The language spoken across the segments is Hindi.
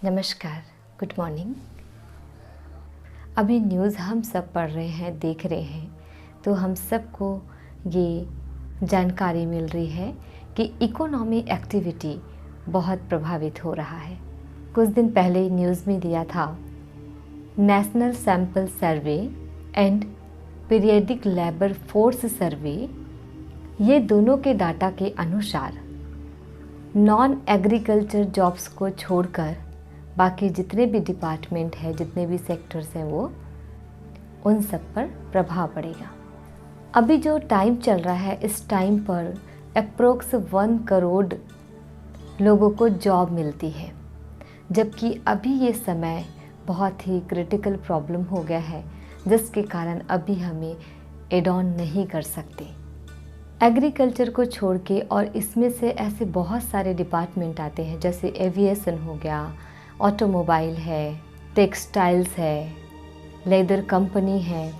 नमस्कार, गुड मॉर्निंग। अभी न्यूज़ हम सब पढ़ रहे हैं, देख रहे हैं, तो हम सबको ये जानकारी मिल रही है कि इकोनॉमी एक्टिविटी बहुत प्रभावित हो रहा है। कुछ दिन पहले न्यूज़ में दिया था, national sample survey and periodic labour force survey, ये दोनों के डाटा के अनुसार नॉन एग्रीकल्चर जॉब्स को छोड़कर बाकी जितने भी डिपार्टमेंट हैं, जितने भी सेक्टर्स हैं, वो उन सब पर प्रभाव पड़ेगा। अभी जो टाइम चल रहा है, इस टाइम पर अप्रोक्स 1 करोड़ लोगों को जॉब मिलती है, जबकि अभी ये समय बहुत ही क्रिटिकल प्रॉब्लम हो गया है, जिसके कारण अभी हमें एड ऑन नहीं कर सकते। एग्रीकल्चर को छोड़ के, और इसमें से ऐसे बहुत सारे डिपार्टमेंट आते हैं, जैसे एविएशन हो गया, ऑटोमोबाइल है, टेक्सटाइल्स है, लेदर कंपनी है।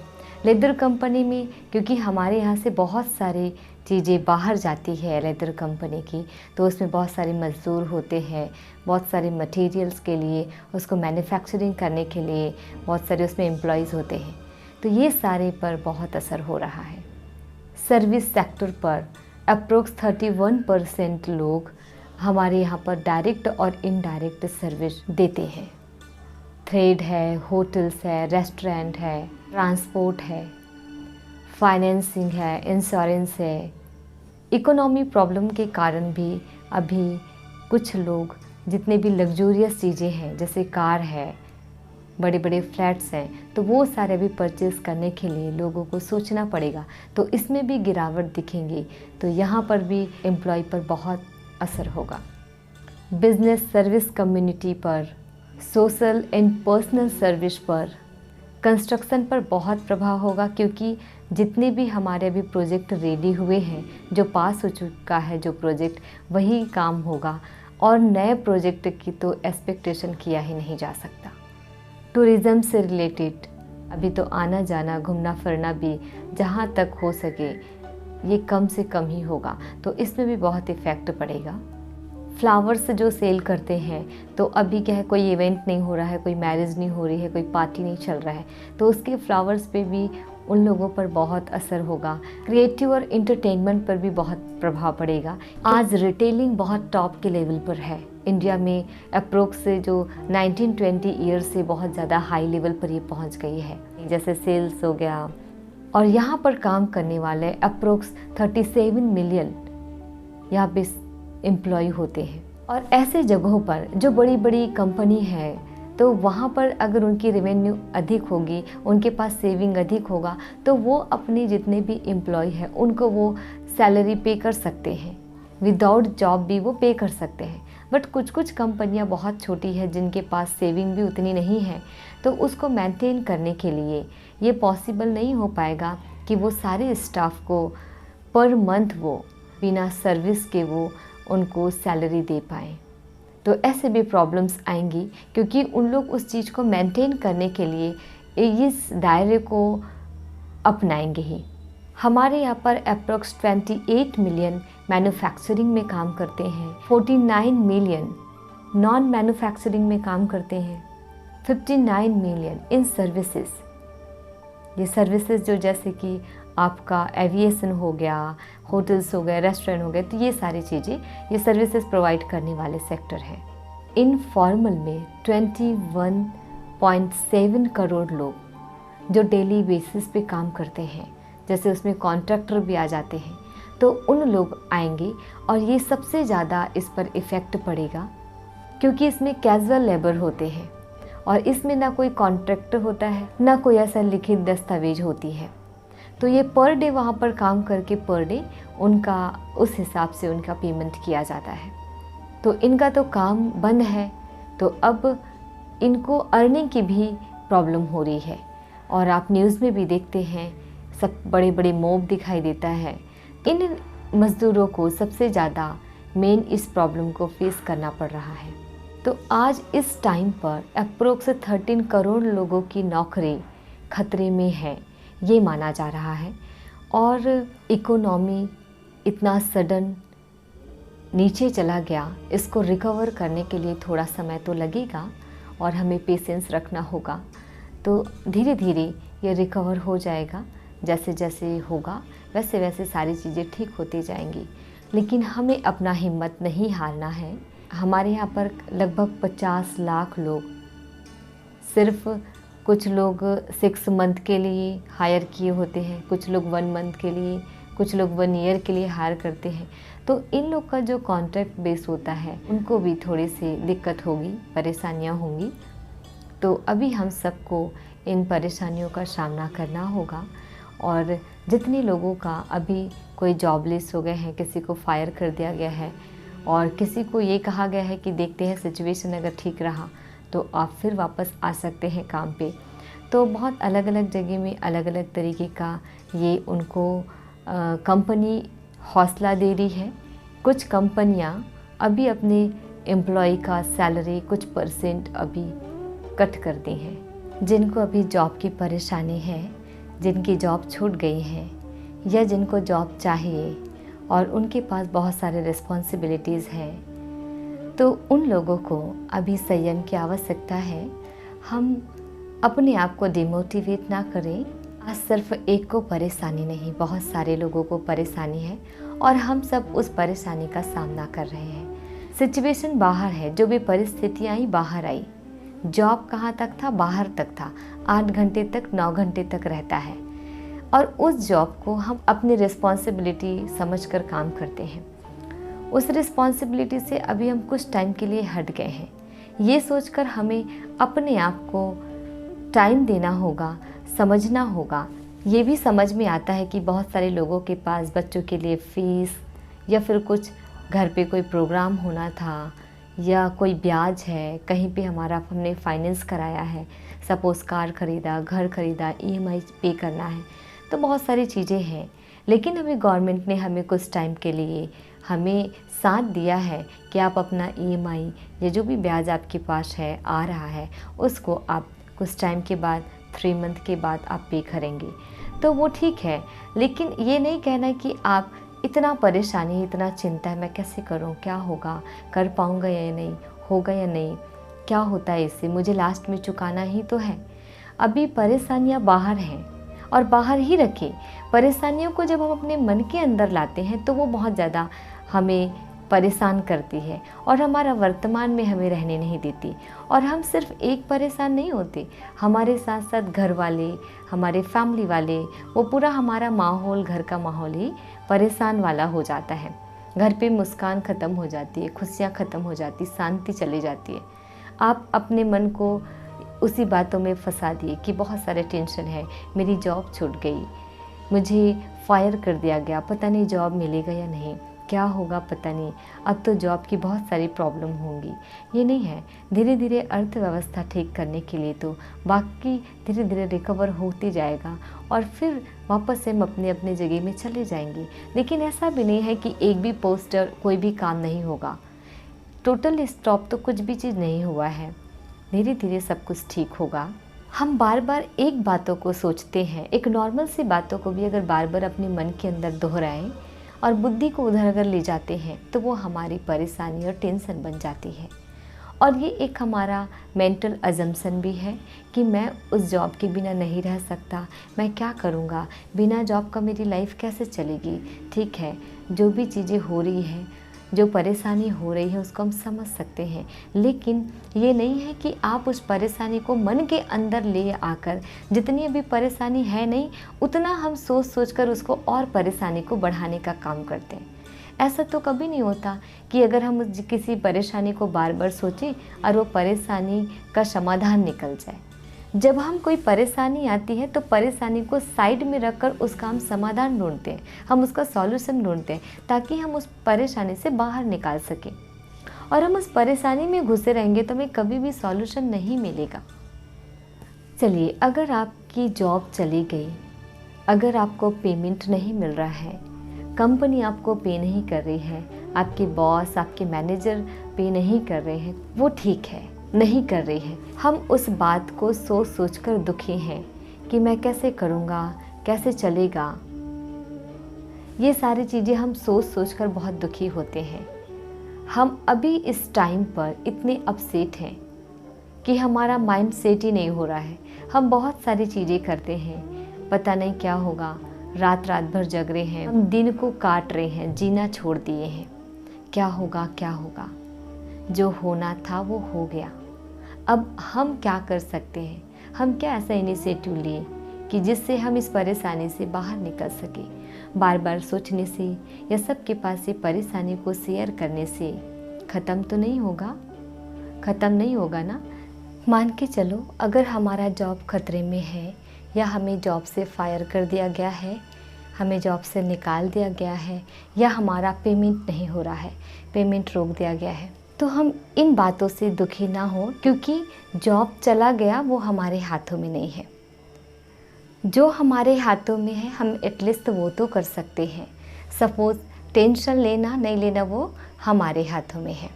लेदर कंपनी में क्योंकि हमारे यहाँ से बहुत सारी चीज़ें बाहर जाती है लेदर कंपनी की, तो उसमें बहुत सारे मज़दूर होते हैं, बहुत सारे मटेरियल्स के लिए, उसको मैन्युफैक्चरिंग करने के लिए बहुत सारे उसमें एम्प्लॉयज़ होते हैं, तो ये सारे पर बहुत असर हो रहा है। सर्विस सेक्टर पर अप्रोक्स 31% लोग हमारे यहाँ पर डायरेक्ट और इनडायरेक्ट सर्विस देते हैं। ट्रेड है, होटल्स है, रेस्टोरेंट है, ट्रांसपोर्ट है, फाइनेंसिंग है, इंश्योरेंस है। इकोनॉमी प्रॉब्लम के कारण भी अभी कुछ लोग जितने भी लग्जूरियस चीज़ें हैं, जैसे कार है, बड़े बड़े फ्लैट्स हैं, तो वो सारे भी परचेज़ करने के लिए लोगों को सोचना पड़ेगा, तो इसमें भी गिरावट दिखेंगी। तो यहाँ पर भी एम्प्लॉय पर बहुत असर होगा। बिजनेस सर्विस कम्युनिटी पर, सोशल एंड पर्सनल सर्विस पर, कंस्ट्रक्शन पर बहुत प्रभाव होगा, क्योंकि जितने भी हमारे अभी प्रोजेक्ट रेडी हुए हैं, जो पास हो चुका है जो प्रोजेक्ट, वही काम होगा, और नए प्रोजेक्ट की तो एक्सपेक्टेशन किया ही नहीं जा सकता। टूरिज़्म से रिलेटेड अभी तो आना जाना, घूमना फिरना भी जहाँ तक हो सके ये कम से कम ही होगा, तो इसमें भी बहुत इफ़ेक्ट पड़ेगा। फ्लावर्स जो सेल करते हैं, तो अभी क्या है, कोई इवेंट नहीं हो रहा है, कोई मैरिज नहीं हो रही है, कोई पार्टी नहीं चल रहा है, तो उसके फ्लावर्स पे भी उन लोगों पर बहुत असर होगा। क्रिएटिव और इंटरटेनमेंट पर भी बहुत प्रभाव पड़ेगा। आज रिटेलिंग बहुत टॉप के लेवल पर है इंडिया में, अप्रोक्स से जो 19-20 ईयर्स से बहुत ज़्यादा हाई लेवल पर ये पहुंच गई है, जैसे सेल्स हो गया। और यहाँ पर काम करने वाले अप्रोक्स 37 मिलियन यहाँ पे एम्प्लॉय होते हैं। और ऐसे जगहों पर जो बड़ी बड़ी कंपनी है, तो वहाँ पर अगर उनकी रेवेन्यू अधिक होगी, उनके पास सेविंग अधिक होगा, तो वो अपने जितने भी एम्प्लॉय हैं उनको वो सैलरी पे कर सकते हैं, विदाउट जॉब भी वो पे कर सकते हैं। बट कुछ कुछ कंपनियां बहुत छोटी है, जिनके पास सेविंग भी उतनी नहीं है, तो उसको मेंटेन करने के लिए ये पॉसिबल नहीं हो पाएगा कि वो सारे स्टाफ को पर मंथ वो बिना सर्विस के वो उनको सैलरी दे पाएँ। तो ऐसे भी प्रॉब्लम्स आएंगी, क्योंकि उन लोग उस चीज़ को मेंटेन करने के लिए इस दायरे को अपनाएंगे ही। हमारे यहाँ पर अप्रोक्स 28 मिलियन मैन्युफैक्चरिंग में काम करते हैं, 49 मिलियन नॉन मैन्युफैक्चरिंग में काम करते हैं, 59 मिलियन इन सर्विसेज। ये सर्विसेज जो जैसे कि आपका एविएशन हो गया, होटल्स हो गए, रेस्टोरेंट हो गए, तो ये सारी चीज़ें ये सर्विसेज प्रोवाइड करने वाले सेक्टर है। इनफॉर्मल में 21.7 करोड़ लोग जो डेली बेसिस पे काम करते हैं, जैसे उसमें कॉन्ट्रैक्टर भी आ जाते हैं, तो उन लोग आएंगे, और ये सबसे ज़्यादा इस पर इफ़ेक्ट पड़ेगा, क्योंकि इसमें कैजुअल लेबर होते हैं, और इसमें ना कोई कॉन्ट्रैक्टर होता है, ना कोई ऐसा लिखित दस्तावेज होती है। तो ये पर डे वहाँ पर काम करके पर डे उनका उस हिसाब से उनका पेमेंट किया जाता है। तो इनका तो काम बंद है, तो अब इनको अर्निंग की भी प्रॉब्लम हो रही है। और आप न्यूज़ में भी देखते हैं, सब बड़े बड़े मॉब दिखाई देता है। इन मज़दूरों को सबसे ज़्यादा मेन इस प्रॉब्लम को फेस करना पड़ रहा है। तो आज इस टाइम पर अप्रोक्स 13 करोड़ लोगों की नौकरी खतरे में है, ये माना जा रहा है। और इकोनॉमी इतना सडन नीचे चला गया, इसको रिकवर करने के लिए थोड़ा समय तो लगेगा और हमें पेशेंस रखना होगा। तो धीरे धीरे ये रिकवर हो जाएगा। जैसे जैसे होगा वैसे वैसे सारी चीज़ें ठीक होती जाएंगी। लेकिन हमें अपना हिम्मत नहीं हारना है। हमारे यहाँ पर लगभग 50 लाख लोग, सिर्फ कुछ लोग 6 मंथ के लिए हायर किए होते हैं, कुछ लोग 1 मंथ के लिए, कुछ लोग 1 ईयर के लिए हायर करते हैं। तो इन लोग का जो कॉन्ट्रैक्ट बेस होता है उनको भी थोड़ी सी दिक्कत होगी, परेशानियाँ होंगी। तो अभी हम सबको इन परेशानियों का सामना करना होगा। और जितने लोगों का अभी कोई जॉबलेस हो गए हैं, किसी को फायर कर दिया गया है और किसी को ये कहा गया है कि देखते हैं सिचुएशन अगर ठीक रहा तो आप फिर वापस आ सकते हैं काम पे। तो बहुत अलग अलग जगह में अलग अलग तरीके का ये उनको कंपनी हौसला दे रही है। कुछ कंपनियां अभी अपने एम्प्लॉय का सैलरी कुछ % अभी कट कर दी हैं। जिनको अभी जॉब की परेशानी है, जिनकी जॉब छूट गई है या जिनको जॉब चाहिए और उनके पास बहुत सारे रिस्पॉन्सिबिलिटीज़ हैं, तो उन लोगों को अभी संयम की आवश्यकता है। हम अपने आप को डिमोटिवेट ना करें। आज सिर्फ एक को परेशानी नहीं, बहुत सारे लोगों को परेशानी है और हम सब उस परेशानी का सामना कर रहे हैं। सिचुएशन बाहर है, जो भी परिस्थितियाँ आई बाहर आई। जॉब कहाँ तक था? बाहर तक था। 8 घंटे तक, 9 घंटे तक रहता है और उस जॉब को हम अपनी रिस्पॉन्सिबिलिटी समझकर काम करते हैं। उस रिस्पॉन्सिबिलिटी से अभी हम कुछ टाइम के लिए हट गए हैं। ये सोचकर हमें अपने आप को टाइम देना होगा, समझना होगा। ये भी समझ में आता है कि बहुत सारे लोगों के पास बच्चों के लिए फ़ीस या फिर कुछ घर पे कोई प्रोग्राम होना था या कोई ब्याज है, कहीं पे हमने फाइनेंस कराया है, सपोज़ कार ख़रीदा, घर ख़रीदा, EMI पे करना है, तो बहुत सारी चीज़ें हैं। लेकिन हमें गवर्नमेंट ने हमें कुछ टाइम के लिए हमें साथ दिया है कि आप अपना EMI या जो भी ब्याज आपके पास है आ रहा है उसको आप कुछ टाइम के बाद 3 मंथ के बाद आप पे करेंगे, तो वो ठीक है। लेकिन ये नहीं कहना कि आप इतना परेशानी है, इतना चिंता है, मैं कैसे करूं, क्या होगा, कर पाऊंगा या नहीं, होगा या नहीं, क्या होता है इससे, मुझे लास्ट में चुकाना ही तो है। अभी परेशानियां बाहर हैं और बाहर ही रखें। परेशानियों को जब हम अपने मन के अंदर लाते हैं तो वो बहुत ज़्यादा हमें परेशान करती है और हमारा वर्तमान में हमें रहने नहीं देती। और हम सिर्फ एक परेशान नहीं होते, हमारे साथ साथ घर वाले, हमारे फैमिली वाले, वो पूरा हमारा माहौल, घर का माहौल ही परेशान वाला हो जाता है। घर पे मुस्कान ख़त्म हो जाती है, खुशियाँ ख़त्म हो जाती, शांति चली जाती है। आप अपने मन को उसी बातों में फंसा दिए कि बहुत सारे टेंशन है, मेरी जॉब छूट गई, मुझे फायर कर दिया गया, पता नहीं जॉब मिलेगा या नहीं, क्या होगा पता नहीं, अब तो जॉब की बहुत सारी प्रॉब्लम होंगी। ये नहीं है। धीरे धीरे अर्थव्यवस्था ठीक करने के लिए तो बाकी धीरे धीरे रिकवर होती जाएगा और फिर वापस से हम अपने अपने जगह में चले जाएंगे। लेकिन ऐसा भी नहीं है कि एक भी पोस्टर कोई भी काम नहीं होगा। टोटल स्टॉप तो कुछ भी चीज़ नहीं हुआ है। धीरे धीरे सब कुछ ठीक होगा। हम बार बार एक बातों को सोचते हैं, एक नॉर्मल सी बातों को भी अगर बार बार अपने मन के अंदर दोहराएं और बुद्धि को उधर अगर ले जाते हैं तो वो हमारी परेशानी और टेंशन बन जाती है। और ये एक हमारा मेंटल अजम्पशन भी है कि मैं उस जॉब के बिना नहीं रह सकता, मैं क्या करूँगा, बिना जॉब का मेरी लाइफ कैसे चलेगी। ठीक है, जो भी चीज़ें हो रही हैं, जो परेशानी हो रही है उसको हम समझ सकते हैं, लेकिन ये नहीं है कि आप उस परेशानी को मन के अंदर ले आकर, जितनी अभी परेशानी है नहीं उतना हम सोच सोच कर उसको और परेशानी को बढ़ाने का काम करते हैं। ऐसा तो कभी नहीं होता कि अगर हम किसी परेशानी को बार बार सोचें और वो परेशानी का समाधान निकल जाए। जब हम कोई परेशानी आती है तो परेशानी को साइड में रखकर उसका हम समाधान ढूंढते हैं, हम उसका सॉल्यूशन ढूंढते हैं ताकि हम उस परेशानी से बाहर निकाल सकें। और हम उस परेशानी में घुसे रहेंगे तो हमें कभी भी सॉल्यूशन नहीं मिलेगा। चलिए, अगर आपकी जॉब चली गई, अगर आपको पेमेंट नहीं मिल रहा है, कंपनी आपको पे नहीं कर रही है, आपके बॉस, आपके मैनेजर पे नहीं कर रहे हैं, वो ठीक है, नहीं कर रही है। हम उस बात को सोच सोच कर दुखी हैं कि मैं कैसे करूँगा, कैसे चलेगा। ये सारी चीज़ें हम सोच सोच कर बहुत दुखी होते हैं। हम अभी इस टाइम पर इतने अपसेट हैं कि हमारा माइंड सेट ही नहीं हो रहा है। हम बहुत सारी चीज़ें करते हैं, पता नहीं क्या होगा, रात रात भर जग रहे हैं, हम दिन को काट रहे हैं, जीना छोड़ दिए हैं। क्या होगा क्या होगा, जो होना था वो हो गया। अब हम क्या कर सकते हैं, हम क्या ऐसा इनिशिएटिव लिए कि जिससे हम इस परेशानी से बाहर निकल सके। बार बार सोचने से या सबके पास ये परेशानी को शेयर करने से ख़त्म तो नहीं होगा, ख़त्म नहीं होगा ना। मान के चलो अगर हमारा जॉब खतरे में है या हमें जॉब से फायर कर दिया गया है, हमें जॉब से निकाल दिया गया है, या हमारा पेमेंट नहीं हो रहा है, पेमेंट रोक दिया गया है, तो हम इन बातों से दुखी ना हो, क्योंकि जॉब चला गया वो हमारे हाथों में नहीं है। जो हमारे हाथों में है हम एटलीस्ट वो तो कर सकते हैं। सपोज़ टेंशन लेना नहीं लेना वो हमारे हाथों में है।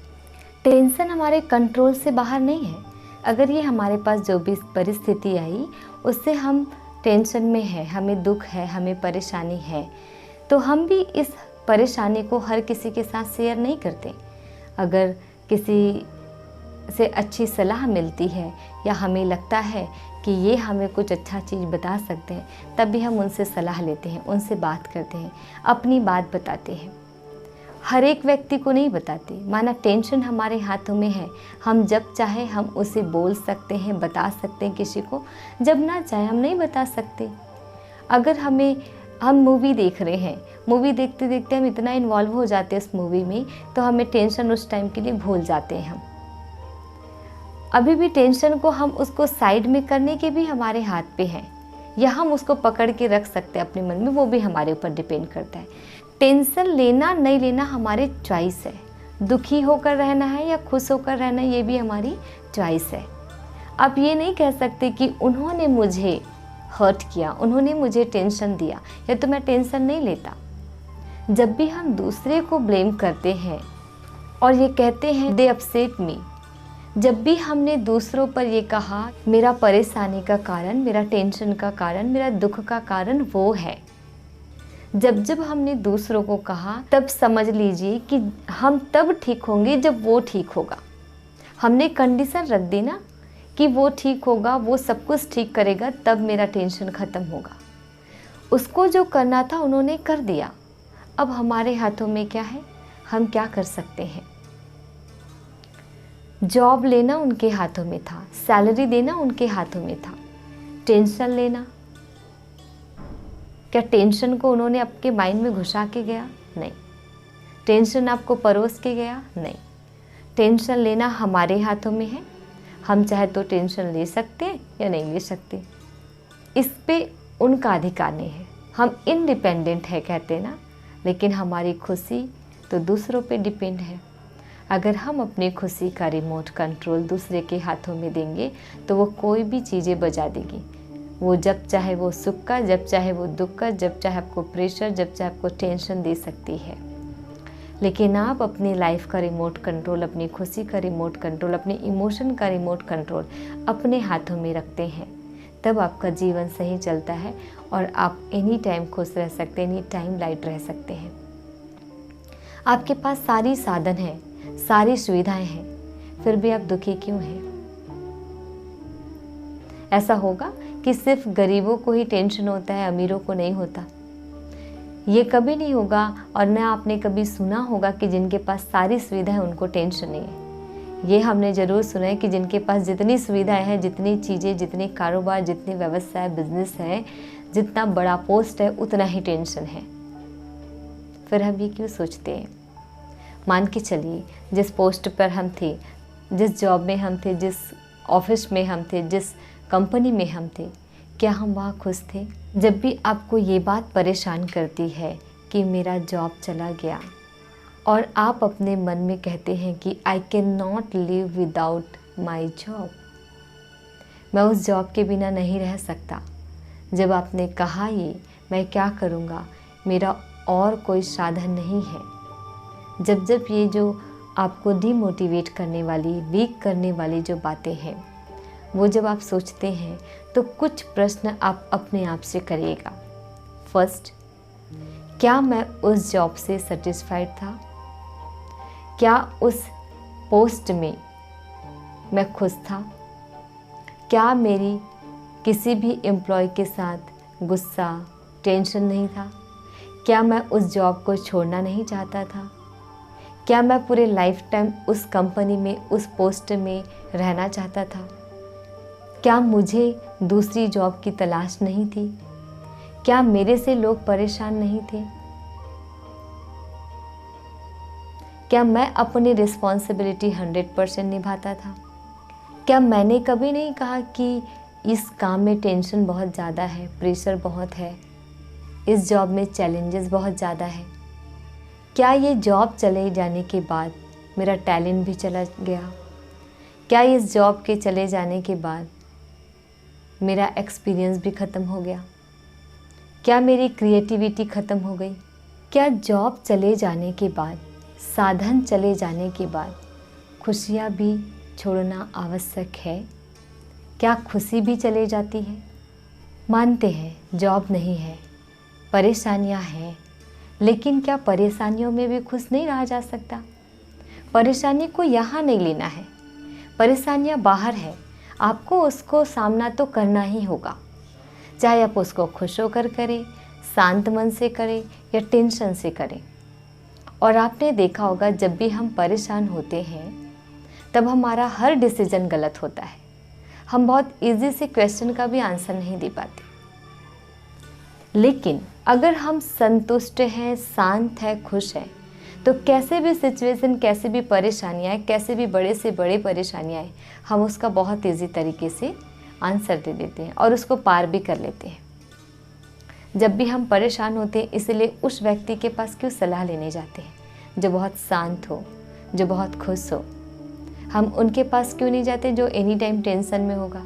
टेंशन हमारे कंट्रोल से बाहर नहीं है। अगर ये हमारे पास जो भी परिस्थिति आई उससे हम टेंशन में है, हमें दुख है, हमें परेशानी है, तो हम भी इस परेशानी को हर किसी के साथ शेयर नहीं करते। अगर किसी से अच्छी सलाह मिलती है या हमें लगता है कि ये हमें कुछ अच्छा चीज़ बता सकते हैं, तब भी हम उनसे सलाह लेते हैं, उनसे बात करते हैं, अपनी बात बताते हैं। हर एक व्यक्ति को नहीं बताते। माना टेंशन हमारे हाथों में है, हम जब चाहे हम उसे बोल सकते हैं, बता सकते हैं किसी को, जब ना चाहे हम नहीं बता सकते। अगर हम मूवी देख रहे हैं, मूवी देखते देखते हम इतना इन्वॉल्व हो जाते हैं उस मूवी में, तो हमें टेंशन उस टाइम के लिए भूल जाते हैं। हम अभी भी टेंशन को हम उसको साइड में करने के भी हमारे हाथ पे है, या हम उसको पकड़ के रख सकते हैं अपने मन में, वो भी हमारे ऊपर डिपेंड करता है। टेंशन लेना नहीं लेना हमारी चॉइस है। दुखी होकर रहना है या खुश होकर रहना, ये भी हमारी चॉइस है। आप ये नहीं कह सकते कि उन्होंने मुझे हर्ट किया, उन्होंने मुझे टेंशन दिया, या तो मैं टेंशन नहीं लेता। जब भी हम दूसरे को ब्लेम करते हैं और ये कहते हैं दे अपसेट मी, जब भी हमने दूसरों पर ये कहा मेरा परेशानी का कारण, मेरा टेंशन का कारण, मेरा दुख का कारण वो है, जब जब हमने दूसरों को कहा, तब समझ लीजिए कि हम तब ठीक होंगे जब वो ठीक होगा। हमने कंडीशन रख दी ना कि वो ठीक होगा, वो सब कुछ ठीक करेगा, तब मेरा टेंशन ख़त्म होगा। उसको जो करना था उन्होंने कर दिया। अब हमारे हाथों में क्या है, हम क्या कर सकते हैं। जॉब लेना उनके हाथों में था, सैलरी देना उनके हाथों में था। टेंशन लेना, क्या टेंशन को उन्होंने आपके माइंड में घुसा के गया? नहीं। टेंशन आपको परोस के गया? नहीं। टेंशन लेना हमारे हाथों में है। हम चाहे तो टेंशन ले सकते हैं या नहीं ले सकते, इस पे उनका अधिकार नहीं है। हम इंडिपेंडेंट है कहते ना, लेकिन हमारी खुशी तो दूसरों पे डिपेंड है। अगर हम अपनी खुशी का रिमोट कंट्रोल दूसरे के हाथों में देंगे तो वो कोई भी चीज़ें बजा देगी। वो जब चाहे वो सुख का, जब चाहे वो दुख का, जब चाहे आपको प्रेशर, जब चाहे आपको टेंशन दे सकती है। लेकिन आप अपनी लाइफ का रिमोट कंट्रोल, अपनी खुशी का रिमोट कंट्रोल, अपने इमोशन का रिमोट कंट्रोल अपने हाथों में रखते हैं, तब आपका जीवन सही चलता है और आप एनी टाइम खुश रह सकते हैं, एनी टाइम लाइट रह सकते हैं। आपके पास सारी साधन है, सारी सुविधाएं हैं, फिर भी आप दुखी क्यों हैं? ऐसा होगा कि सिर्फ गरीबों को ही टेंशन होता है, अमीरों को नहीं होता, ये कभी नहीं होगा। और न आपने कभी सुना होगा कि जिनके पास सारी सुविधाएं उनको टेंशन नहीं है। ये हमने ज़रूर सुना है कि जिनके पास जितनी सुविधाएं हैं, जितनी चीज़ें, जितने कारोबार, जितने व्यवसाय, बिजनेस है, जितना बड़ा पोस्ट है, उतना ही टेंशन है। फिर हम ये क्यों सोचते हैं? मान के चलिए जिस पोस्ट पर हम थे, जिस जॉब में हम थे, जिस ऑफिस में हम थे, जिस कंपनी में हम थे, क्या हम वहाँ खुश थे? जब भी आपको ये बात परेशान करती है कि मेरा जॉब चला गया और आप अपने मन में कहते हैं कि I can not live without my job, मैं उस जॉब के बिना नहीं रह सकता। जब आपने कहा ये मैं क्या करूँगा, मेरा और कोई साधन नहीं है, जब जब ये जो आपको डिमोटिवेट करने वाली, वीक करने वाली जो बातें हैं, वो जब आप सोचते हैं तो कुछ प्रश्न आप अपने आप से करिएगा। फर्स्ट, क्या मैं उस जॉब से सेटिस्फाइड था? क्या उस पोस्ट में मैं खुश था? क्या मेरी किसी भी एम्प्लॉय के साथ गुस्सा, टेंशन नहीं था? क्या मैं उस जॉब को छोड़ना नहीं चाहता था? क्या मैं पूरे लाइफ टाइम उस कंपनी में, उस पोस्ट में रहना चाहता था? क्या मुझे दूसरी जॉब की तलाश नहीं थी? क्या मेरे से लोग परेशान नहीं थे? क्या मैं अपनी रिस्पॉन्सिबिलिटी 100% निभाता था? क्या मैंने कभी नहीं कहा कि इस काम में टेंशन बहुत ज़्यादा है, प्रेशर बहुत है, इस जॉब में चैलेंजेस बहुत ज़्यादा है? क्या ये जॉब चले जाने के बाद मेरा टैलेंट भी चला गया? क्या इस जॉब के चले जाने के बाद मेरा एक्सपीरियंस भी ख़त्म हो गया? क्या मेरी क्रिएटिविटी ख़त्म हो गई? क्या जॉब चले जाने के बाद, साधन चले जाने के बाद खुशियाँ भी छोड़ना आवश्यक है? क्या खुशी भी चले जाती है? मानते हैं जॉब नहीं है, परेशानियां हैं, लेकिन क्या परेशानियों में भी खुश नहीं रहा जा सकता? परेशानी को यहाँ नहीं लेना है, परेशानियां बाहर है, आपको उसको सामना तो करना ही होगा। चाहे आप उसको खुश होकर करें, शांत मन से करें या टेंशन से करें। और आपने देखा होगा जब भी हम परेशान होते हैं तब हमारा हर डिसीजन गलत होता है। हम बहुत इजी से क्वेश्चन का भी आंसर नहीं दे पाते। लेकिन अगर हम संतुष्ट हैं, शांत हैं, खुश हैं, तो कैसे भी सिचुएशन, कैसे भी परेशानियाँ आए, कैसे भी बड़े से बड़े परेशानियाँ आए, हम उसका बहुत इजी तरीके से आंसर दे देते हैं और उसको पार भी कर लेते हैं। जब भी हम परेशान होते हैं, इसलिए उस व्यक्ति के पास क्यों सलाह लेने जाते हैं जो बहुत शांत हो, जो बहुत खुश हो। हम उनके पास क्यों नहीं जाते जो एनी टाइम टेंशन में होगा?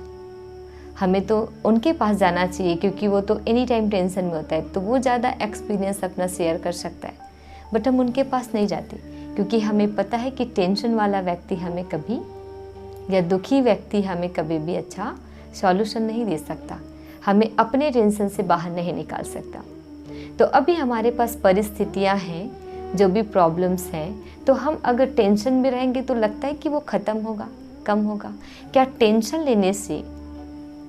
हमें तो उनके पास जाना चाहिए क्योंकि वो तो एनी टाइम टेंशन में होता है, तो वो ज़्यादा एक्सपीरियंस अपना शेयर कर सकता है। बट हम उनके पास नहीं जाते क्योंकि हमें पता है कि टेंशन वाला व्यक्ति हमें कभी, या दुखी व्यक्ति हमें कभी भी अच्छा सॉल्यूशन नहीं दे सकता, हमें अपने टेंशन से बाहर नहीं निकाल सकता। तो अभी हमारे पास परिस्थितियाँ हैं, जो भी प्रॉब्लम्स हैं, तो हम अगर टेंशन में रहेंगे तो लगता है कि वो ख़त्म होगा, कम होगा। क्या टेंशन लेने से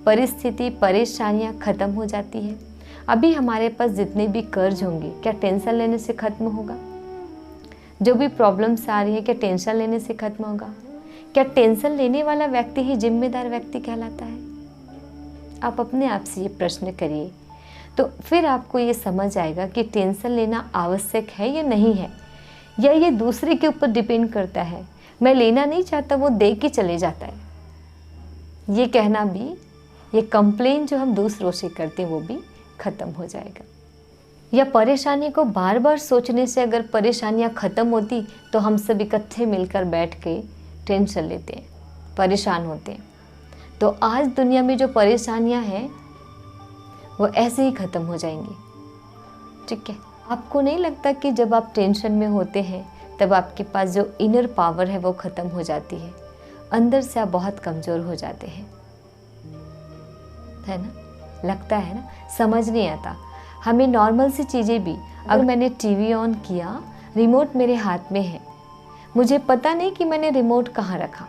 परिस्थिति, परेशानियां ख़त्म हो जाती है? अभी हमारे पास जितने भी कर्ज होंगे, क्या टेंशन लेने से ख़त्म होगा? जो भी प्रॉब्लम्स आ रही है, क्या टेंशन लेने से ख़त्म होगा? क्या टेंशन लेने वाला व्यक्ति ही जिम्मेदार व्यक्ति कहलाता है? आप अपने आप से ये प्रश्न करिए, तो फिर आपको ये समझ आएगा कि टेंशन लेना आवश्यक है या नहीं है, या ये दूसरे के ऊपर डिपेंड करता है। मैं लेना नहीं चाहता, वो दे के चले जाता है। ये कहना भी, ये कंप्लेन जो हम दूसरों से करते हैं वो भी ख़त्म हो जाएगा। या परेशानी को बार बार सोचने से अगर परेशानियाँ ख़त्म होती तो हम सब इकट्ठे मिलकर बैठ के टेंशन लेते हैं, परेशान होते हैं। तो आज दुनिया में जो परेशानियाँ हैं वो ऐसे ही ख़त्म हो जाएंगी। ठीक है, आपको नहीं लगता कि जब आप टेंशन में होते हैं तब आपके पास जो इनर पावर है वो ख़त्म हो जाती है, अंदर से आप बहुत कमज़ोर हो जाते हैं, है ना? लगता है ना? समझ नहीं आता। हमें नॉर्मल सी चीज़ें भी, अगर मैंने टीवी ऑन किया, रिमोट मेरे हाथ में है, मुझे पता नहीं कि मैंने रिमोट कहाँ रखा।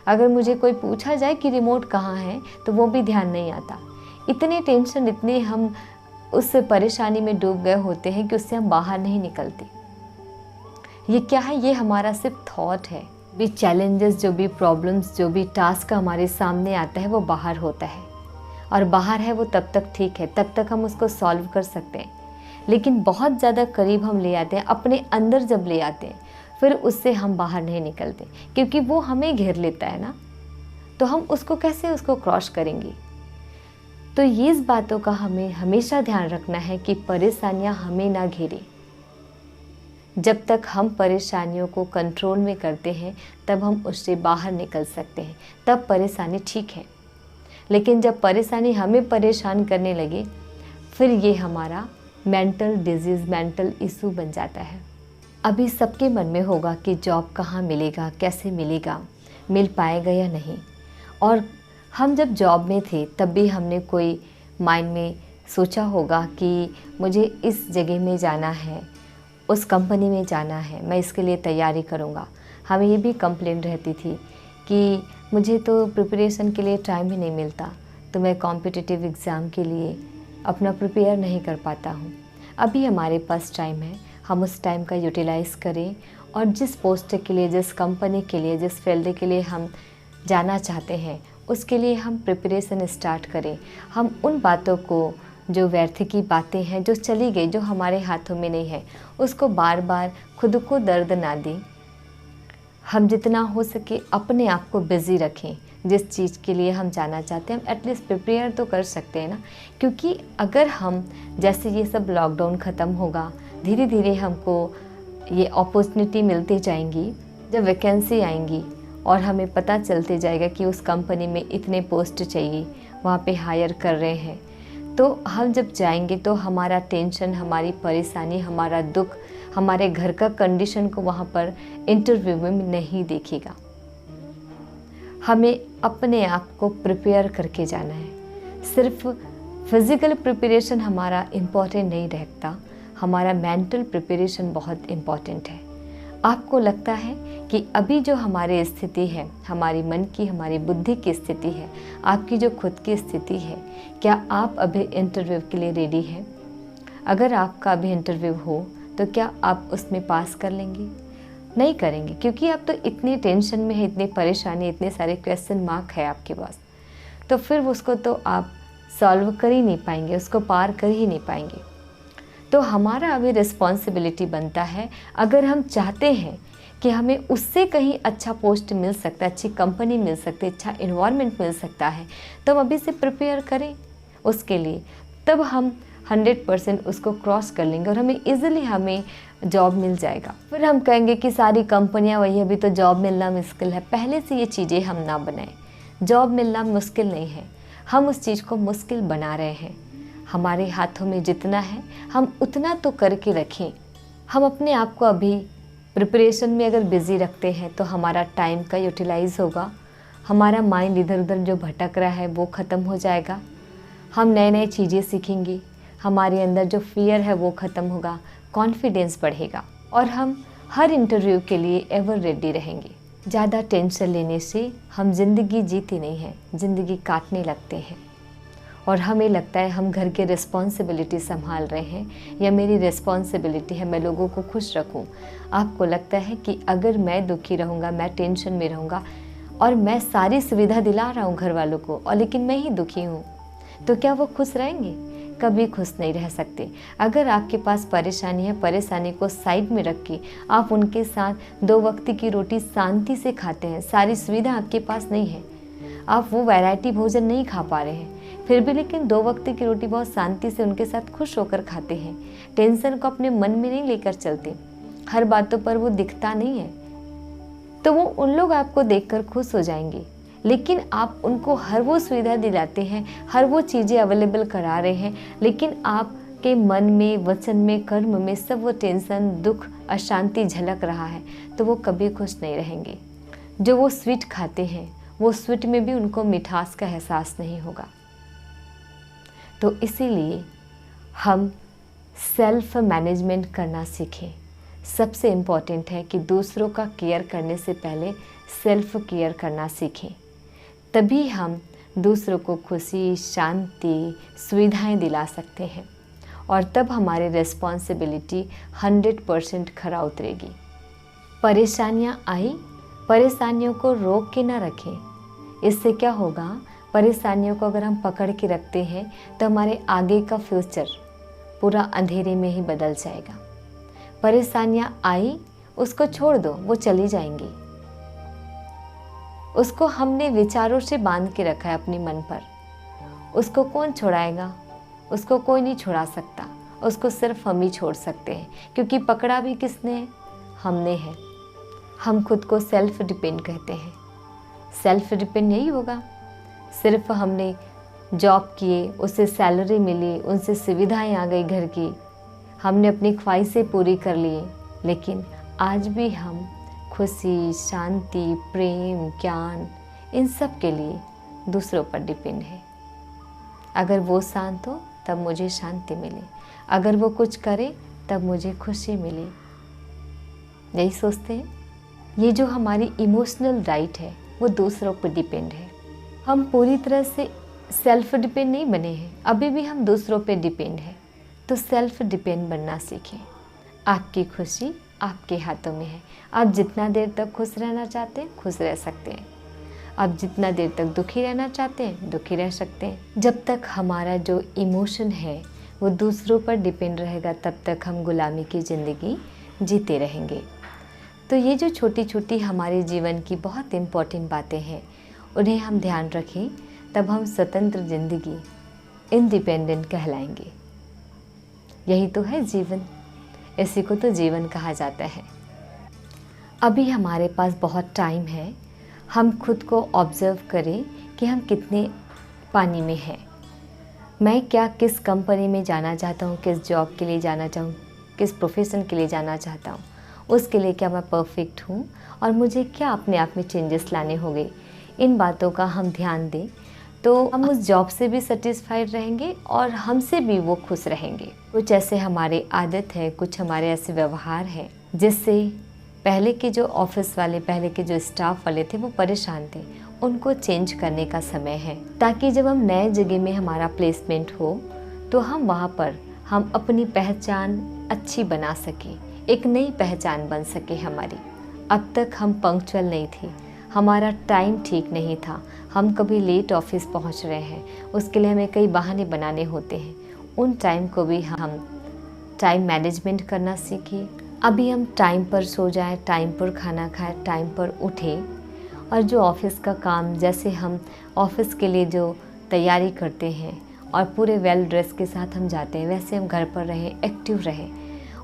अगर मुझे कोई पूछा जाए कि रिमोट कहाँ है तो वो भी ध्यान नहीं आता। इतने टेंशन, इतने हम उस परेशानी में डूब गए होते हैं कि उससे हम बाहर नहीं निकलते। ये क्या है? ये हमारा सिर्फ थॉट है। भी चैलेंजेस, जो भी प्रॉब्लम्स, जो भी टास्क हमारे सामने आता है वो बाहर होता है, और बाहर है वो तब तक ठीक है, तब तक हम उसको सॉल्व कर सकते हैं। लेकिन बहुत ज़्यादा करीब हम ले आते हैं, अपने अंदर जब ले आते हैं, फिर उससे हम बाहर नहीं निकलते क्योंकि वो हमें घेर लेता है ना। तो हम उसको कैसे उसको क्रॉस करेंगे? तो ये इस बातों का हमें हमेशा ध्यान रखना है कि परेशानियां हमें ना घेरे। जब तक हम परेशानियों को कंट्रोल में करते हैं तब हम उससे बाहर निकल सकते हैं, तब परेशानी ठीक है। लेकिन जब परेशानी हमें परेशान करने लगे, फिर ये हमारा मेंटल डिजीज़, मेंटल इशू बन जाता है। अभी सबके मन में होगा कि जॉब कहाँ मिलेगा, कैसे मिलेगा, मिल पाएगा या नहीं। और हम जब जॉब में थे तब भी हमने कोई माइंड में सोचा होगा कि मुझे इस जगह में जाना है, उस कंपनी में जाना है, मैं इसके लिए तैयारी करूँगा। हमें ये भी कंप्लेन रहती थी कि मुझे तो प्रिपरेशन के लिए टाइम ही नहीं मिलता, तो मैं कॉम्पिटिटिव एग्ज़ाम के लिए अपना प्रिपेयर नहीं कर पाता हूँ। अभी हमारे पास टाइम है, हम उस टाइम का यूटिलाइज़ करें और जिस पोस्ट के लिए, जिस कंपनी के लिए, जिस फील्ड के लिए हम जाना चाहते हैं उसके लिए हम प्रिपरेशन स्टार्ट करें। हम उन बातों को, जो व्यर्थ की बातें हैं, जो चली गई, जो हमारे हाथों में नहीं है, उसको बार बार खुद को दर्द ना दें। हम जितना हो सके अपने आप को बिज़ी रखें। जिस चीज़ के लिए हम जाना चाहते हैं हम एटलीस्ट प्रिपेयर तो कर सकते हैं ना। क्योंकि अगर हम, जैसे ये सब लॉकडाउन ख़त्म होगा, धीरे धीरे हमको ये अपॉर्चुनिटी मिलती जाएंगी, जब वैकेंसी आएंगी और हमें पता चलते जाएगा कि उस कंपनी में इतने पोस्ट चाहिए, वहाँ पे हायर कर रहे हैं, तो हम जब जाएंगे तो हमारा टेंशन, हमारी परेशानी, हमारा दुख, हमारे घर का कंडीशन को वहाँ पर इंटरव्यू में नहीं देखेगा। हमें अपने आप को प्रिपेयर करके जाना है। सिर्फ फिज़िकल प्रिपरेशन हमारा इम्पॉर्टेंट नहीं रहता, हमारा मेंटल प्रिपरेशन बहुत इम्पॉर्टेंट है। आपको लगता है कि अभी जो हमारी स्थिति है, हमारी मन की, हमारी बुद्धि की स्थिति है, आपकी जो खुद की स्थिति है, क्या आप अभी इंटरव्यू के लिए रेडी हैं? अगर आपका अभी इंटरव्यू हो तो क्या आप उसमें पास कर लेंगे? नहीं करेंगे, क्योंकि आप तो इतनी टेंशन में है, इतनी परेशानी, इतने सारे क्वेश्चन मार्क है आपके पास, तो फिर उसको तो आप सॉल्व कर ही नहीं पाएंगे, उसको पार कर ही नहीं पाएंगे। तो हमारा अभी रिस्पॉन्सिबिलिटी बनता है, अगर हम चाहते हैं कि हमें उससे कहीं अच्छा पोस्ट मिल सकता है, अच्छी कंपनी मिल सकती है, अच्छा इन्वायरमेंट मिल सकता है, तो हम अभी से प्रिपेयर करें उसके लिए। तब हम 100% उसको क्रॉस कर लेंगे और हमें इजीली हमें जॉब मिल जाएगा। फिर हम कहेंगे कि सारी कंपनियां वही, अभी तो जॉब मिलना मुश्किल है। पहले से ये चीज़ें हम ना बनाएं। जॉब मिलना मुश्किल नहीं है, हम उस चीज़ को मुश्किल बना रहे हैं। हमारे हाथों में जितना है हम उतना तो करके रखें। हम अपने आप को अभी प्रिपरेशन में अगर बिज़ी रखते हैं तो हमारा टाइम का यूटिलाइज़ होगा, हमारा माइंड इधर उधर जो भटक रहा है वो ख़त्म हो जाएगा, हम नए नए चीज़ें सीखेंगे, हमारे अंदर जो फियर है वो ख़त्म होगा, कॉन्फिडेंस बढ़ेगा और हम हर इंटरव्यू के लिए एवर रेडी रहेंगे। ज़्यादा टेंशन लेने से हम ज़िंदगी जीती नहीं है, ज़िंदगी काटने लगते हैं और हमें लगता है हम घर के रिस्पॉन्सिबिलिटी संभाल रहे हैं या मेरी रिस्पॉन्सिबिलिटी है मैं लोगों को खुश रखूं। आपको लगता है कि अगर मैं दुखी रहूँगा, मैं टेंशन में रहूँगा और मैं सारी सुविधा दिला रहा हूँ घर वालों को, और लेकिन मैं ही दुखी हूँ, तो क्या वो खुश रहेंगे? कभी खुश नहीं रह सकते। अगर आपके पास परेशानी है, परेशानी को साइड में रख के आप उनके साथ 2 वक्त की रोटी शांति से खाते हैं, सारी सुविधा आपके पास नहीं है, आप वो वैरायटी भोजन नहीं खा पा रहे हैं, फिर भी लेकिन 2 वक्त की रोटी बहुत शांति से उनके साथ खुश होकर खाते हैं, टेंशन को अपने मन में नहीं लेकर चलते, हर बातों पर वो दिखता नहीं है, तो वो उन लोग आपको देखकर खुश हो जाएंगे। लेकिन आप उनको हर वो सुविधा दिलाते हैं, हर वो चीज़ें अवेलेबल करा रहे हैं, लेकिन आपके मन में, वचन में, कर्म में सब वो टेंशन, दुख, अशांति झलक रहा है, तो वो कभी खुश नहीं रहेंगे। जो वो स्वीट खाते हैं वो स्वीट में भी उनको मिठास का एहसास नहीं होगा। तो इसीलिए हम सेल्फ मैनेजमेंट करना सीखें। सबसे इम्पॉर्टेंट है कि दूसरों का केयर करने से पहले सेल्फ केयर करना सीखें, तभी हम दूसरों को खुशी, शांति, सुविधाएं दिला सकते हैं और तब हमारी रिस्पॉन्सिबिलिटी 100% खरा उतरेगी। परेशानियां आई, परेशानियों को रोक के ना रखें। इससे क्या होगा, परेशानियों को अगर हम पकड़ के रखते हैं तो हमारे आगे का फ्यूचर पूरा अंधेरे में ही बदल जाएगा। परेशानियां आई, उसको छोड़ दो, वो चली जाएंगी। उसको हमने विचारों से बांध के रखा है अपने मन पर, उसको कौन छुड़ाएगा? उसको कोई नहीं छुड़ा सकता, उसको सिर्फ हम ही छोड़ सकते हैं, क्योंकि पकड़ा भी किसने है? हमने है। हम खुद को सेल्फ डिपेंड कहते हैं। सेल्फ डिपेंड यही होगा, सिर्फ हमने जॉब किए, उससे सैलरी मिली, उनसे सुविधाएं आ गई घर की, हमने अपनी ख्वाहिशें पूरी कर ली, लेकिन आज भी हम खुशी, शांति, प्रेम, ज्ञान, इन सब के लिए दूसरों पर डिपेंड है। अगर वो शांत हो तब मुझे शांति मिले, अगर वो कुछ करे तब मुझे खुशी मिली। यही सोचते हैं। ये जो हमारी इमोशनल राइट है वो दूसरों पर डिपेंड है। हम पूरी तरह से सेल्फ डिपेंड नहीं बने हैं, अभी भी हम दूसरों पे डिपेंड हैं। तो सेल्फ डिपेंड बनना सीखें। आपकी खुशी आपके हाथों में है। आप जितना देर तक खुश रहना चाहते हैं खुश रह सकते हैं, आप जितना देर तक दुखी रहना चाहते हैं दुखी रह सकते हैं। जब तक हमारा जो इमोशन है वो दूसरों पर डिपेंड रहेगा तब तक हम गुलामी की ज़िंदगी जीते रहेंगे। तो ये जो छोटी छोटी हमारे जीवन की बहुत इम्पोर्टेंट बातें हैं उन्हें हम ध्यान रखें, तब हम स्वतंत्र जिंदगी इंडिपेंडेंट कहलाएंगे। यही तो है जीवन, इसी को तो जीवन कहा जाता है। अभी हमारे पास बहुत टाइम है, हम खुद को ऑब्जर्व करें कि हम कितने पानी में हैं। मैं क्या किस कंपनी में जाना चाहता हूँ, किस जॉब के लिए जाना चाहूँ, किस प्रोफेशन के लिए जाना चाहता हूँ, उसके लिए क्या मैं परफेक्ट हूँ और मुझे क्या अपने आप में चेंजेस लाने होंगे। इन बातों का हम ध्यान दें तो हम उस जॉब से भी सेटिस्फाइड रहेंगे और हमसे भी वो खुश रहेंगे। कुछ ऐसे हमारे आदत है, कुछ हमारे ऐसे व्यवहार हैं जिससे पहले के जो ऑफिस वाले, पहले के जो स्टाफ वाले थे वो परेशान थे। उनको चेंज करने का समय है, ताकि जब हम नए जगह में हमारा प्लेसमेंट हो तो हम वहाँ पर हम अपनी पहचान अच्छी बना सकें, एक नई पहचान बन सके हमारी। अब तक हम पंक्चुअल नहीं थे, हमारा टाइम ठीक नहीं था, हम कभी लेट ऑफिस पहुंच रहे हैं, उसके लिए हमें कई बहाने बनाने होते हैं। उन टाइम को भी हम टाइम मैनेजमेंट करना सीखिए। अभी हम टाइम पर सो जाएं, टाइम पर खाना खाएं, टाइम पर उठें और जो ऑफिस का काम, जैसे हम ऑफिस के लिए जो तैयारी करते हैं और पूरे वेल ड्रेस के साथ हम जाते हैं, वैसे हम घर पर रहें, एक्टिव रहें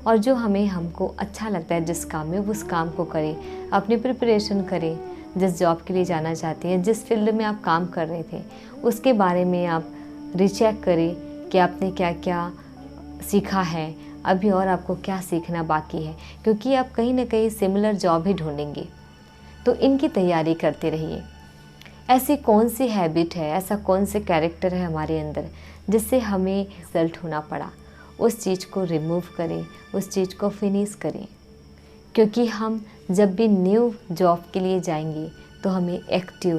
और जो हमको अच्छा लगता है जिस काम में, उस काम को करें, अपनी प्रिपरेशन करें। जिस जॉब के लिए जाना चाहते हैं, जिस फील्ड में आप काम कर रहे थे, उसके बारे में आप रिचेक करें कि आपने क्या क्या सीखा है अभी और आपको क्या सीखना बाकी है, क्योंकि आप कहीं ना कहीं सिमिलर जॉब ही ढूंढेंगे। तो इनकी तैयारी करते रहिए। ऐसी कौन सी हैबिट है, ऐसा कौन से कैरेक्टर है हमारे अंदर जिससे हमें रिजल्ट होना पड़ा, उस चीज़ को रिमूव करें, उस चीज़ को फिनिश करें। क्योंकि हम जब भी न्यू जॉब के लिए जाएंगे तो हमें active,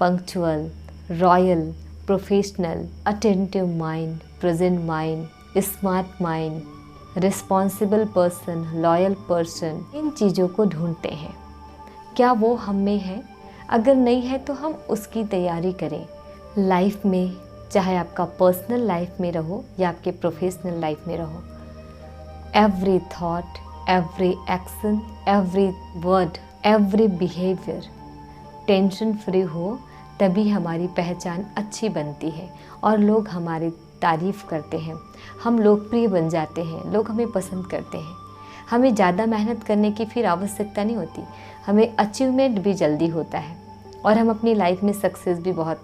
punctual, royal, professional, attentive mind, present mind, smart mind, responsible person, loyal person, इन चीज़ों को ढूंढते हैं। क्या वो हम में है? अगर नहीं है तो हम उसकी तैयारी करें। लाइफ में, चाहे आपका पर्सनल लाइफ में रहो या आपके प्रोफेशनल लाइफ में रहो, every thought, every action, every word, every behaviour tension free हो, तभी हमारी पहचान अच्छी बनती है और लोग हमारी तारीफ़ करते हैं, हम लोकप्रिय बन जाते हैं, लोग हमें पसंद करते हैं। हमें ज़्यादा मेहनत करने की फिर आवश्यकता नहीं होती, हमें अचीवमेंट भी जल्दी होता है और हम अपनी लाइफ में सक्सेस भी बहुत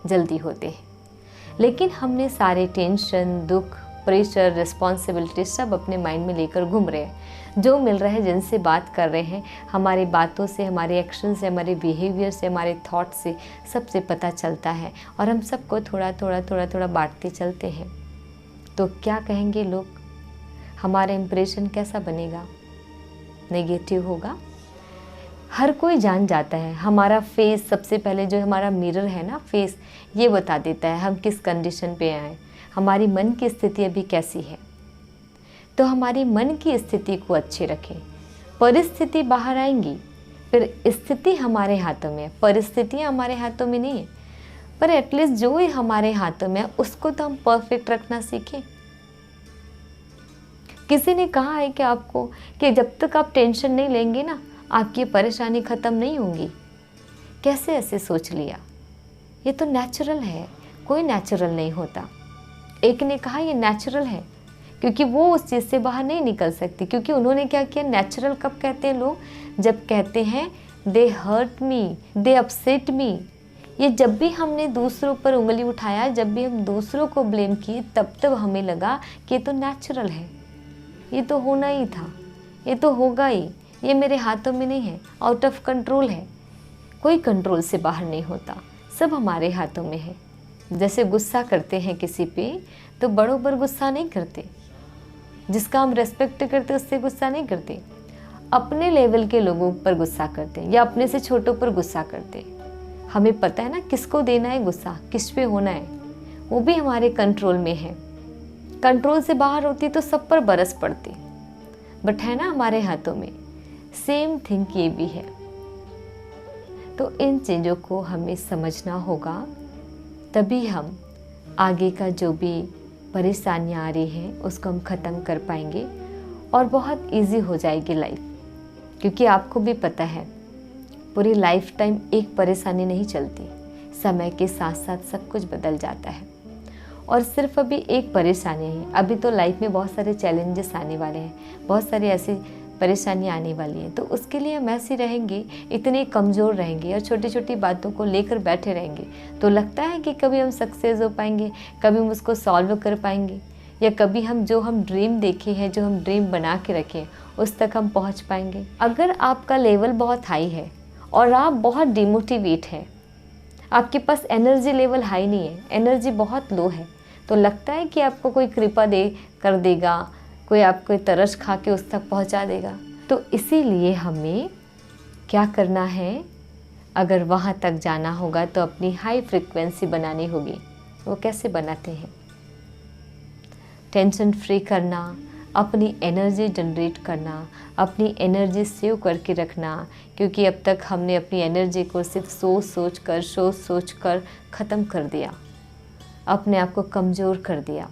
जल्दी होते हैं। लेकिन हमने सारे टेंशन, दुख, प्रेशर, रिस्पॉन्सिबिलिटी सब अपने माइंड में लेकर घूम रहे हैं। जो मिल रहा है, जिनसे बात कर रहे हैं, हमारी बातों से, हमारे एक्शन से, हमारे बिहेवियर से, हमारे थॉट से सबसे पता चलता है और हम सबको थोड़ा थोड़ा बांटते चलते हैं। तो क्या कहेंगे लोग? हमारा इम्प्रेशन कैसा बनेगा? नेगेटिव होगा। हर कोई जान जाता है, हमारा फेस सबसे पहले, जो हमारा मिरर है ना, फेस, ये बता देता है हम किस कंडीशन पे आए, हमारी मन की स्थिति अभी कैसी है। तो हमारी मन की स्थिति को अच्छे रखें। परिस्थिति बाहर आएंगी, फिर स्थिति हमारे हाथों में है, परिस्थितियाँ हमारे हाथों में नहीं है, पर एटलीस्ट जो ही हमारे हाथों में है उसको तो हम परफेक्ट रखना सीखें। किसी ने कहा है कि आपको कि जब तक आप टेंशन नहीं लेंगे ना, आपकी परेशानी ख़त्म नहीं होंगी। कैसे ऐसे सोच लिया? ये तो नेचुरल है, कोई नेचुरल नहीं होता। एक ने कहा ये नेचुरल है, क्योंकि वो उस चीज़ से बाहर नहीं निकल सकती। क्योंकि उन्होंने क्या किया, नेचुरल कब कहते हैं लोग? जब कहते हैं दे हर्ट मी, दे अपसेट मी। ये जब भी हमने दूसरों पर उंगली उठाया, जब भी हम दूसरों को ब्लेम किए, तब हमें लगा कि ये तो नेचुरल है, ये तो होना ही था, ये तो होगा ही, ये मेरे हाथों में नहीं है, आउट ऑफ कंट्रोल है। कोई कंट्रोल से बाहर नहीं होता, सब हमारे हाथों में है। जैसे गुस्सा करते हैं किसी पे, तो बड़ों पर गुस्सा नहीं करते, जिसका हम रेस्पेक्ट करते उससे गुस्सा नहीं करते, अपने लेवल के लोगों पर गुस्सा करते हैं या अपने से छोटों पर गुस्सा करते हैं। हमें पता है ना किसको देना है गुस्सा, किस पे होना है, वो भी हमारे कंट्रोल में है। कंट्रोल से बाहर होती तो सब पर बरस पड़ती, बट है ना हमारे हाथों में। सेम थिंग ये भी है। तो इन चीज़ों को हमें समझना होगा, तभी हम आगे का जो भी परेशानियाँ आ रही हैं उसको हम ख़त्म कर पाएंगे और बहुत इजी हो जाएगी लाइफ। क्योंकि आपको भी पता है पूरी लाइफ टाइम एक परेशानी नहीं चलती, समय के साथ साथ सब कुछ बदल जाता है। और सिर्फ अभी एक परेशानी है, अभी तो लाइफ में बहुत सारे चैलेंजेस आने वाले हैं, बहुत सारी ऐसी परेशानियाँ आने वाली हैं। तो उसके लिए हम ऐसे रहेंगे, इतने कमज़ोर रहेंगे और छोटी छोटी बातों को लेकर बैठे रहेंगे, तो लगता है कि कभी हम सक्सेस हो पाएंगे, कभी हम उसको सॉल्व कर पाएंगे, या कभी हम जो हम ड्रीम देखे हैं, जो हम ड्रीम बना के रखे हैं, उस तक हम पहुंच पाएंगे। अगर आपका लेवल बहुत हाई है और आप बहुत डिमोटिवेट है, आपके पास एनर्जी लेवल हाई नहीं है, एनर्जी बहुत लो है, तो लगता है कि आपको कोई कृपा दे कर देगा, कोई आपको तरस खा के उस तक पहुंचा देगा। तो इसीलिए हमें क्या करना है, अगर वहाँ तक जाना होगा तो अपनी हाई फ्रिक्वेंसी बनानी होगी। वो कैसे बनाते हैं? टेंशन फ्री करना, अपनी एनर्जी जनरेट करना, अपनी एनर्जी सेव करके रखना। क्योंकि अब तक हमने अपनी एनर्जी को सिर्फ सोच सोच कर ख़त्म कर दिया, अपने आप को कमज़ोर कर दिया।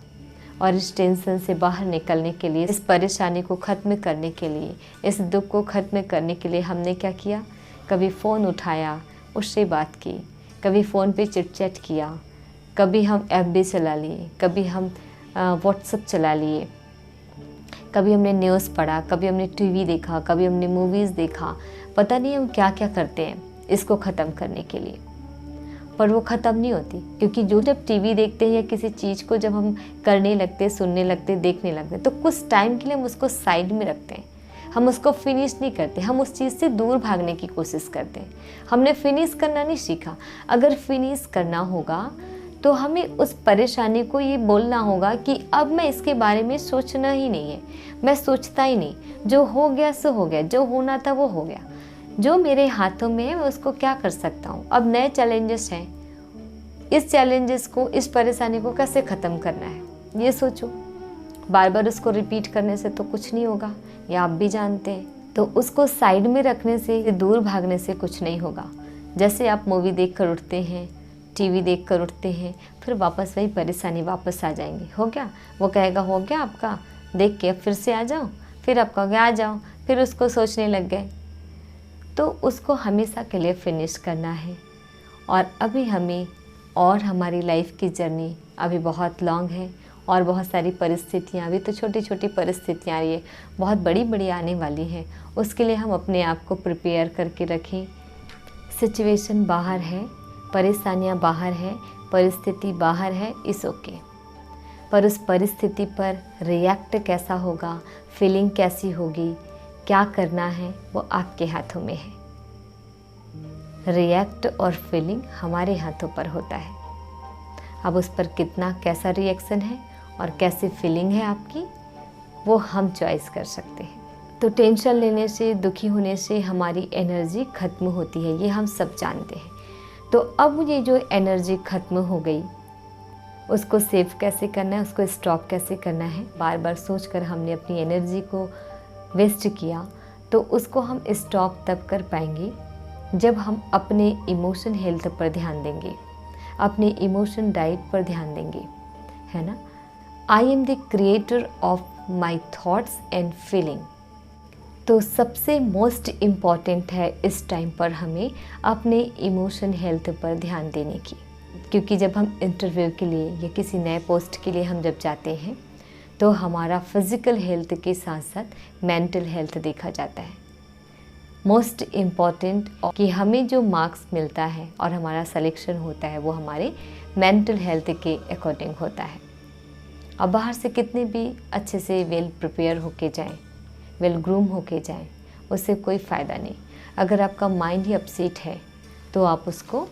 और इस टेंशन से बाहर निकलने के लिए, इस परेशानी को ख़त्म करने के लिए, इस दुख को ख़त्म करने के लिए हमने क्या किया? कभी फ़ोन उठाया, उससे बात की, कभी फ़ोन पे चिट चैट किया, कभी हम FB चला लिए, कभी हम व्हाट्सएप चला लिए, कभी हमने न्यूज़ पढ़ा, कभी हमने टीवी देखा, कभी हमने मूवीज़ देखा। पता नहीं हम क्या क्या करते हैं इसको ख़त्म करने के लिए, पर वो ख़त्म नहीं होती। क्योंकि जो जब टीवी देखते हैं या किसी चीज़ को जब हम करने लगते, सुनने लगते, देखने लगते, तो कुछ टाइम के लिए हम उसको साइड में रखते हैं, हम उसको फिनिश नहीं करते, हम उस चीज़ से दूर भागने की कोशिश करते हैं। हमने फिनिश करना नहीं सीखा। अगर फिनिश करना होगा तो हमें उस परेशानी को ये बोलना होगा कि अब मैं इसके बारे में सोचना ही नहीं है, मैं सोचता ही नहीं, जो हो गया सो हो गया, जो होना था वो हो गया, जो मेरे हाथों में है मैं उसको क्या कर सकता हूँ। अब नए चैलेंजेस हैं, इस चैलेंजेस को, इस परेशानी को कैसे ख़त्म करना है ये सोचो। बार बार उसको रिपीट करने से तो कुछ नहीं होगा, ये आप भी जानते हैं। तो उसको साइड में रखने से, दूर भागने से कुछ नहीं होगा। जैसे आप मूवी देख कर उठते हैं, टीवी देख कर उठते हैं, फिर वापस वही परेशानी वापस आ जाएंगी। हो गया, वो कहेगा हो गया आपका, देख के अब फिर से आ जाओ, फिर आप कहोगे आ जाओ, फिर उसको सोचने लग गए। तो उसको हमेशा के लिए फिनिश करना है। और अभी हमें, और हमारी लाइफ की जर्नी अभी बहुत लॉन्ग है और बहुत सारी परिस्थितियाँ, अभी तो छोटी छोटी परिस्थितियाँ आ रही है, बहुत बड़ी बड़ी आने वाली हैं। उसके लिए हम अपने आप को प्रिपेयर करके रखें। सिचुएशन बाहर है, परेशानियाँ बाहर है, परिस्थिति बाहर है, इस ओके, पर उस परिस्थिति पर रिएक्ट कैसा होगा, फीलिंग कैसी होगी, क्या करना है, वो आपके हाथों में है। रिएक्ट और फीलिंग हमारे हाथों पर होता है। अब उस पर कितना, कैसा रिएक्शन है और कैसी फीलिंग है आपकी, वो हम चॉइस कर सकते हैं। तो टेंशन लेने से, दुखी होने से हमारी एनर्जी ख़त्म होती है, ये हम सब जानते हैं। तो अब ये जो एनर्जी ख़त्म हो गई, उसको सेव कैसे करना है, उसको स्टॉप कैसे करना है। बार बार सोचकर हमने अपनी एनर्जी को वेस्ट किया, तो उसको हम स्टॉप तब कर पाएंगे जब हम अपने इमोशन हेल्थ पर ध्यान देंगे, अपने इमोशन डाइट पर ध्यान देंगे, है ना। आई am the creator of my thoughts and feeling. तो सबसे मोस्ट इम्पॉर्टेंट है इस टाइम पर हमें अपने इमोशन हेल्थ पर ध्यान देने की। क्योंकि जब हम इंटरव्यू के लिए या किसी नए पोस्ट के लिए हम जब जाते हैं, तो हमारा फिज़िकल हेल्थ के साथ साथ मेंटल हेल्थ देखा जाता है। मोस्ट इम्पॉर्टेंट कि हमें जो मार्क्स मिलता है और हमारा सिलेक्शन होता है, वो हमारे मेंटल हेल्थ के अकॉर्डिंग होता है। अब बाहर से कितने भी अच्छे से वेल प्रिपेयर होके जाएं, वेल ग्रूम होके जाएं, उससे कोई फ़ायदा नहीं। अगर आपका माइंड ही अपसेट है तो आप उसको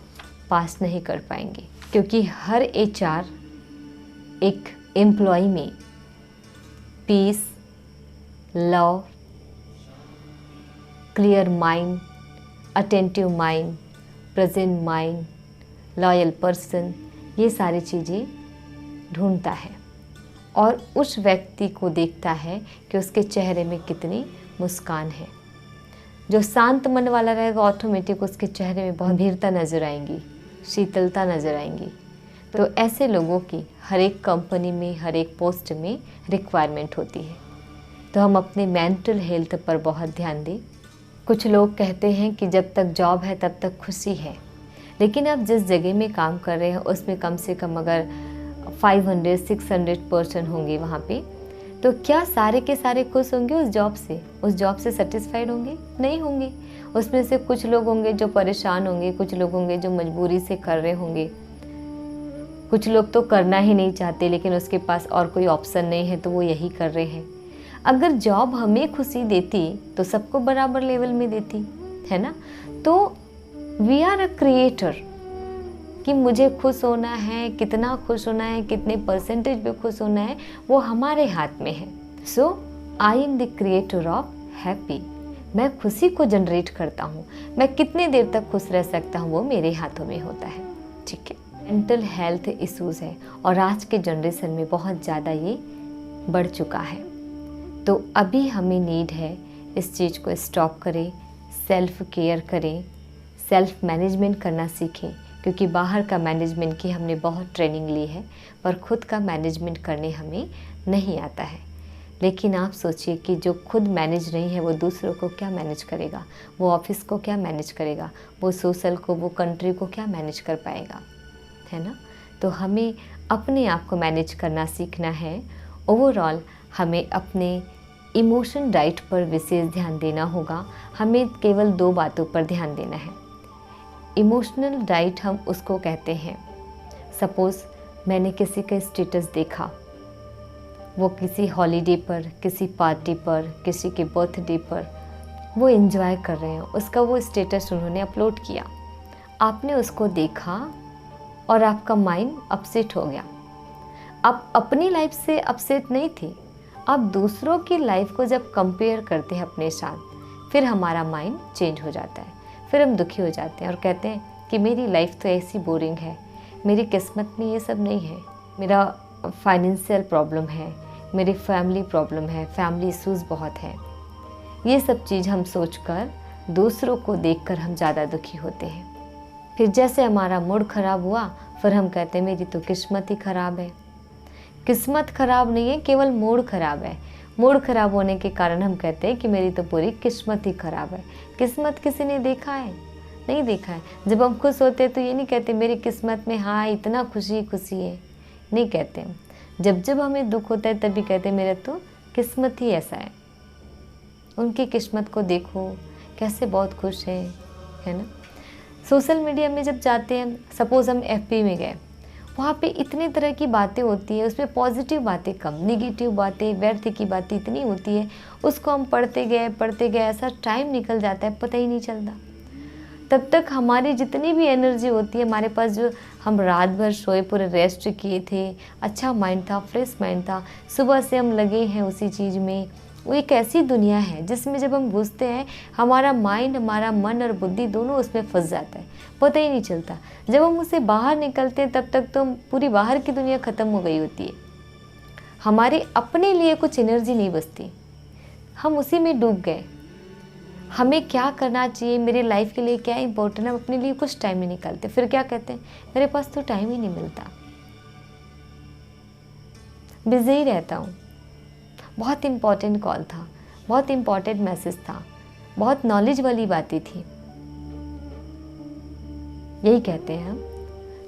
पास नहीं कर पाएंगे। क्योंकि हर HR एक एम्प्लॉय में peace, love, clear mind, attentive mind, present mind, loyal person, ये सारी चीज़ें ढूंढता है और उस व्यक्ति को देखता है कि उसके चेहरे में कितनी मुस्कान है। जो शांत मन वाला रहेगा ऑटोमेटिक उसके चेहरे में बहुत गंभीरता नज़र आएंगी, शीतलता नज़र आएंगी। तो ऐसे लोगों की हर एक कंपनी में, हर एक पोस्ट में रिक्वायरमेंट होती है। तो हम अपने मेंटल हेल्थ पर बहुत ध्यान दें। कुछ लोग कहते हैं कि जब तक जॉब है तब तक खुशी है, लेकिन आप जिस जगह में काम कर रहे हैं उसमें कम से कम अगर 500-600 पर्सन होंगे वहाँ पे, तो क्या सारे के सारे खुश होंगे उस जॉब से सेटिस्फाइड होंगे? नहीं होंगे। उसमें से कुछ लोग होंगे जो परेशान होंगे, कुछ लोग होंगे जो मजबूरी से कर रहे होंगे, कुछ लोग तो करना ही नहीं चाहते लेकिन उसके पास और कोई ऑप्शन नहीं है तो वो यही कर रहे हैं। अगर जॉब हमें खुशी देती तो सबको बराबर लेवल में देती, है ना? तो वी आर अ क्रिएटर कि मुझे खुश होना है, कितना खुश होना है, कितने परसेंटेज पे खुश होना है, वो हमारे हाथ में है। So I am the creator of happy. मैं खुशी को जनरेट करता हूँ। मैं कितने देर तक खुश रह सकता हूँ वो मेरे हाथों में होता है। ठीक है, मेंटल हेल्थ इश्यूज़ है और आज के जनरेशन में बहुत ज़्यादा ये बढ़ चुका है। तो अभी हमें नीड है इस चीज़ को स्टॉप करें, सेल्फ केयर करें, सेल्फ मैनेजमेंट करना सीखें, क्योंकि बाहर का मैनेजमेंट की हमने बहुत ट्रेनिंग ली है पर खुद का मैनेजमेंट करने हमें नहीं आता है। लेकिन आप सोचिए कि जो खुद मैनेज नहीं है वो दूसरों को क्या मैनेज करेगा, वो ऑफिस को क्या मैनेज करेगा, वो सोशल को, वो कंट्री को क्या मैनेज कर पाएगा, है ना? तो हमें अपने आप को मैनेज करना सीखना है। ओवरऑल हमें अपने इमोशन डाइट पर विशेष ध्यान देना होगा। हमें केवल 2 बातों पर ध्यान देना है। इमोशनल डाइट हम उसको कहते हैं, सपोज़ मैंने किसी का स्टेटस देखा, वो किसी हॉलीडे पर, किसी पार्टी पर, किसी के बर्थडे पर वो एंजॉय कर रहे हैं, उसका वो स्टेटस उन्होंने अपलोड किया, आपने उसको देखा और आपका माइंड अपसेट हो गया। आप अपनी लाइफ से अपसेट नहीं थे, आप दूसरों की लाइफ को जब कंपेयर करते हैं अपने साथ, फिर हमारा माइंड चेंज हो जाता है। फिर हम दुखी हो जाते हैं और कहते हैं कि मेरी लाइफ तो ऐसी बोरिंग है, मेरी किस्मत में ये सब नहीं है, मेरा फाइनेंशियल प्रॉब्लम है, मेरी फैमिली प्रॉब्लम है, फैमिली इश्यूज़ बहुत है। ये सब चीज़ हम सोचकर दूसरों को देखकर हम ज़्यादा दुखी होते हैं। फिर जैसे हमारा मूड ख़राब हुआ फिर हम कहते हैं मेरी तो किस्मत ही ख़राब है। किस्मत ख़राब नहीं है, केवल मूड ख़राब है। मूड ख़राब होने के कारण हम कहते हैं कि मेरी तो पूरी किस्मत ही ख़राब है। किस्मत किसी ने देखा है? नहीं देखा है। जब हम खुश होते हैं तो ये नहीं कहते मेरी किस्मत में हाँ इतना खुशी खुशी है, नहीं कहते। जब जब हमें दुख होता है तभी कहते हैं मेरा तो किस्मत ही ऐसा है। उनकी किस्मत को देखो कैसे बहुत खुश है ना। सोशल मीडिया में जब जाते हैं, सपोज़ हम FB में गए, वहाँ पे इतनी तरह की बातें होती है, उसमें पॉजिटिव बातें कम, नेगेटिव बातें, व्यर्थ की बातें इतनी होती है, उसको हम पढ़ते गए ऐसा टाइम निकल जाता है पता ही नहीं चलता। तब तक हमारी जितनी भी एनर्जी होती है हमारे पास, जो हम रात भर सोए, पूरे रेस्ट किए थे, अच्छा माइंड था, फ्रेश माइंड था, सुबह से हम लगे हैं उसी चीज़ में। वो एक ऐसी दुनिया है जिसमें जब हम घुसते हैं हमारा माइंड, हमारा मन और बुद्धि दोनों उसमें फंस जाता है, पता ही नहीं चलता। जब हम उससे बाहर निकलते हैं तब तक तो पूरी बाहर की दुनिया ख़त्म हो गई होती है, हमारे अपने लिए कुछ एनर्जी नहीं बचती, हम उसी में डूब गए। हमें क्या करना चाहिए, मेरी लाइफ के लिए क्या इंपॉर्टेंट है, हम अपने लिए कुछ टाइम नहीं निकालते। फिर क्या कहते हैं मेरे पास तो टाइम ही नहीं मिलता, बिजी ही रहता हूँ। बहुत इम्पॉर्टेंट कॉल था, बहुत इम्पॉर्टेंट मैसेज था, बहुत नॉलेज वाली बातें थी, यही कहते हैं हम।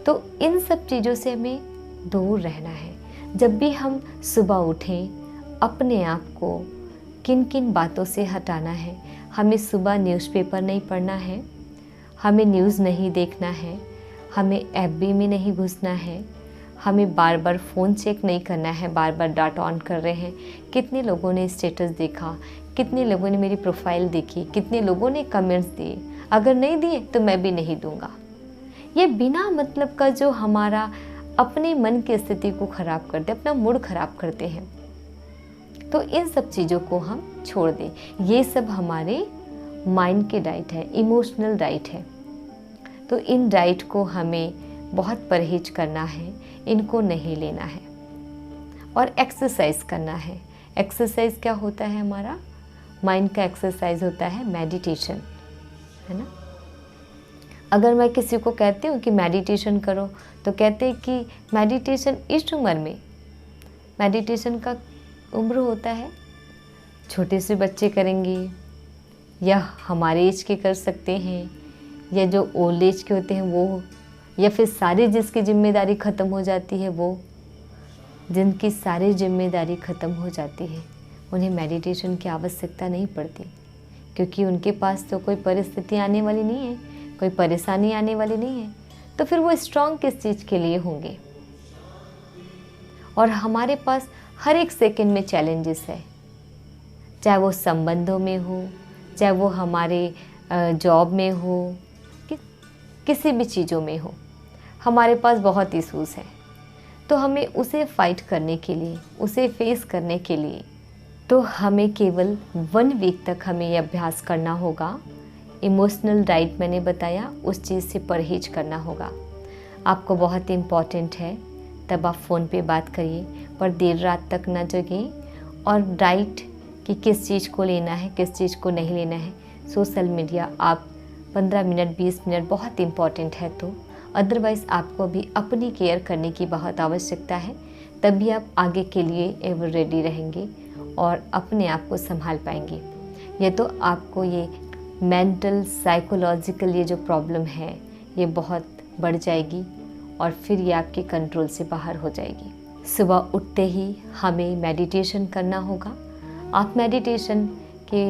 तो इन सब चीज़ों से हमें दूर रहना है। जब भी हम सुबह उठें, अपने आप को किन किन बातों से हटाना है। हमें सुबह न्यूज़पेपर नहीं पढ़ना है, हमें न्यूज़ नहीं देखना है, हमें FB में नहीं घुसना है, हमें बार बार फ़ोन चेक नहीं करना है, बार बार डाटा ऑन कर रहे हैं, कितने लोगों ने स्टेटस देखा, कितने लोगों ने मेरी प्रोफाइल देखी, कितने लोगों ने कमेंट्स दिए, अगर नहीं दिए तो मैं भी नहीं दूंगा। ये बिना मतलब का जो हमारा अपने मन की स्थिति को ख़राब करते, अपना मूड ख़राब करते हैं। तो इन सब चीज़ों को हम छोड़ दें। ये सब हमारे माइंड के डाइट है, इमोशनल डाइट है। तो इन डाइट को हमें बहुत परहेज करना है, इनको नहीं लेना है और एक्सरसाइज करना है। एक्सरसाइज क्या होता है? हमारा माइंड का एक्सरसाइज होता है मेडिटेशन, है ना। अगर मैं किसी को कहती हूँ कि मेडिटेशन करो तो कहते हैं कि मेडिटेशन इस उम्र में, मेडिटेशन का उम्र होता है, छोटे से बच्चे करेंगे या हमारे एज के कर सकते हैं या जो ओल्ड एज के होते हैं वो, या फिर सारी जिसकी जिम्मेदारी ख़त्म हो जाती है वो, जिनकी सारी जिम्मेदारी ख़त्म हो जाती है उन्हें मेडिटेशन की आवश्यकता नहीं पड़ती, क्योंकि उनके पास तो कोई परिस्थिति आने वाली नहीं है, कोई परेशानी आने वाली नहीं है। तो फिर वो स्ट्रांग किस चीज़ के लिए होंगे? और हमारे पास हर एक सेकंड में चैलेंजेस है, चाहे वो संबंधों में हो, चाहे वो हमारे जॉब में हो, किसी भी चीज़ों में हो, हमारे पास बहुत इश्यूज़ हैं। तो हमें उसे फाइट करने के लिए, उसे फेस करने के लिए, तो हमें केवल 1 वीक तक हमें ये अभ्यास करना होगा। इमोशनल डाइट मैंने बताया, उस चीज़ से परहेज करना होगा। आपको बहुत इम्पॉर्टेंट है, तब आप फ़ोन पे बात करिए, पर देर रात तक ना जगें। और डाइट कि किस चीज़ को लेना है, किस चीज़ को नहीं लेना है, सोशल मीडिया आप 15 मिनट 20 मिनट बहुत इम्पॉर्टेंट है, तो अदरवाइज़ आपको भी अपनी केयर करने की बहुत आवश्यकता है। तभी आप आगे के लिए एवर रेडी रहेंगे और अपने आप को संभाल पाएंगे। ये तो आपको ये मेंटल साइकोलॉजिकल ये जो प्रॉब्लम है ये बहुत बढ़ जाएगी और फिर ये आपके कंट्रोल से बाहर हो जाएगी। सुबह उठते ही हमें मेडिटेशन करना होगा। आप मेडिटेशन के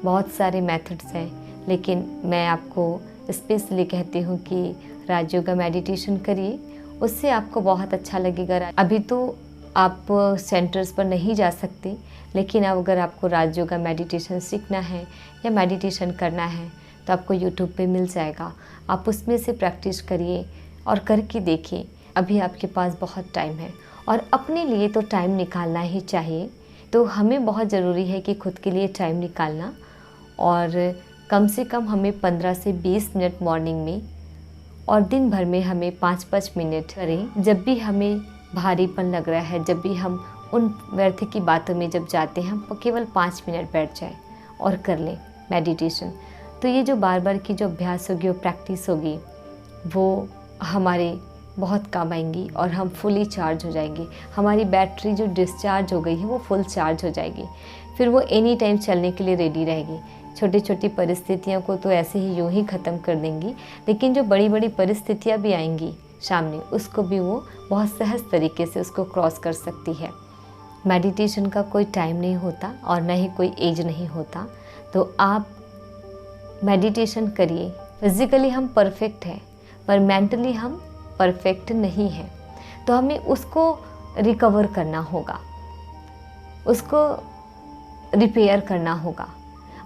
बहुत सारे मेथड्स हैं, लेकिन मैं आपको स्पेशली कहती हूँ कि राजयोगा मेडिटेशन करिए, उससे आपको बहुत अच्छा लगेगा। अभी तो आप सेंटर्स पर नहीं जा सकते, लेकिन अब अगर आपको राजयोगा मेडिटेशन सीखना है या मेडिटेशन करना है तो आपको यूट्यूब पे मिल जाएगा। आप उसमें से प्रैक्टिस करिए और करके देखिए। अभी आपके पास बहुत टाइम है और अपने लिए तो टाइम निकालना ही चाहिए। तो हमें बहुत ज़रूरी है कि खुद के लिए टाइम निकालना, और कम से कम हमें 15 से 20 मिनट मॉर्निंग में और दिन भर में हमें 5-5 मिनट करें। जब भी हमें भारीपन लग रहा है, जब भी हम उन व्यर्थ की बातों में जब जाते हैं, हम केवल 5 मिनट बैठ जाएं और कर लें मेडिटेशन। तो ये जो बार बार की जो अभ्यास होगी, वो प्रैक्टिस होगी, वो हमारे बहुत काम आएंगी और हम फुली चार्ज हो जाएंगे। हमारी बैटरी जो डिस्चार्ज हो गई है वो फुल चार्ज हो जाएगी, फिर वो एनी टाइम चलने के लिए रेडी रहेगी। छोटी छोटी परिस्थितियों को तो ऐसे ही यूं ही ख़त्म कर देंगी, लेकिन जो बड़ी बड़ी परिस्थितियां भी आएंगी सामने, उसको भी वो बहुत सहज तरीके से उसको क्रॉस कर सकती है। मेडिटेशन का कोई टाइम नहीं होता और न ही कोई एज नहीं होता। तो आप मेडिटेशन करिए। फिज़िकली हम परफेक्ट हैं, पर मेंटली हम परफेक्ट नहीं हैं। तो हमें उसको रिकवर करना होगा, उसको रिपेयर करना होगा,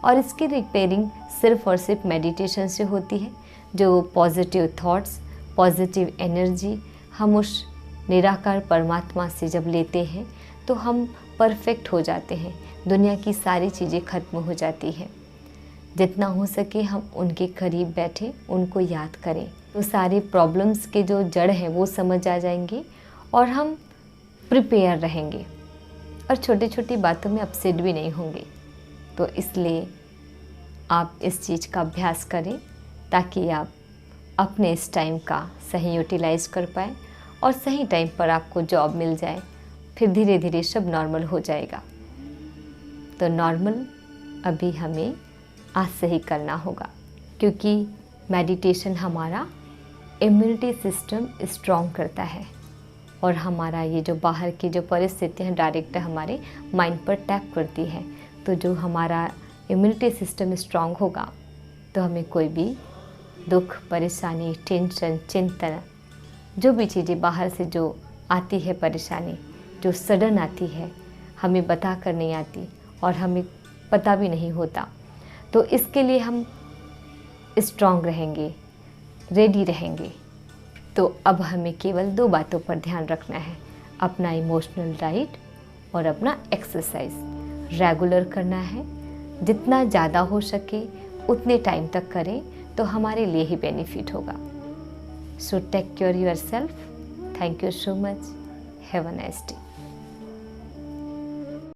और इसकी रिपेयरिंग सिर्फ़ और सिर्फ मेडिटेशन से होती है। जो पॉजिटिव थॉट्स, पॉजिटिव एनर्जी हम उस निराकार परमात्मा से जब लेते हैं तो हम परफेक्ट हो जाते हैं। दुनिया की सारी चीज़ें ख़त्म हो जाती हैं। जितना हो सके हम उनके करीब बैठे, उनको याद करें, तो सारे प्रॉब्लम्स के जो जड़ हैं वो समझ आ जाएंगे और हम प्रिपेयर रहेंगे और छोटी छोटी बातों में अपसेट भी नहीं होंगे। तो इसलिए आप इस चीज़ का अभ्यास करें ताकि आप अपने इस टाइम का सही यूटिलाइज़ कर पाएँ और सही टाइम पर आपको जॉब मिल जाए। फिर धीरे धीरे सब नॉर्मल हो जाएगा। तो नॉर्मल अभी हमें आज से ही करना होगा, क्योंकि मेडिटेशन हमारा इम्यूनिटी सिस्टम स्ट्रॉन्ग करता है और हमारा ये जो बाहर की जो परिस्थितियाँ डायरेक्ट हमारे माइंड पर टैप करती है। तो जो हमारा इम्यूनिटी सिस्टम स्ट्रॉन्ग होगा तो हमें कोई भी दुख, परेशानी, टेंशन, चिंतन, जो भी चीज़ें बाहर से जो आती है, परेशानी जो सडन आती है, हमें बता कर नहीं आती और हमें पता भी नहीं होता। तो इसके लिए हम स्ट्रॉन्ग रहेंगे, रेडी रहेंगे। तो अब हमें केवल 2 बातों पर ध्यान रखना है, अपना इमोशनल डाइट और अपना एक्सरसाइज रेगुलर करना है। जितना ज़्यादा हो सके उतने टाइम तक करें तो हमारे लिए ही बेनिफिट होगा। So take care yourself. Thank you so much. Have a nice day.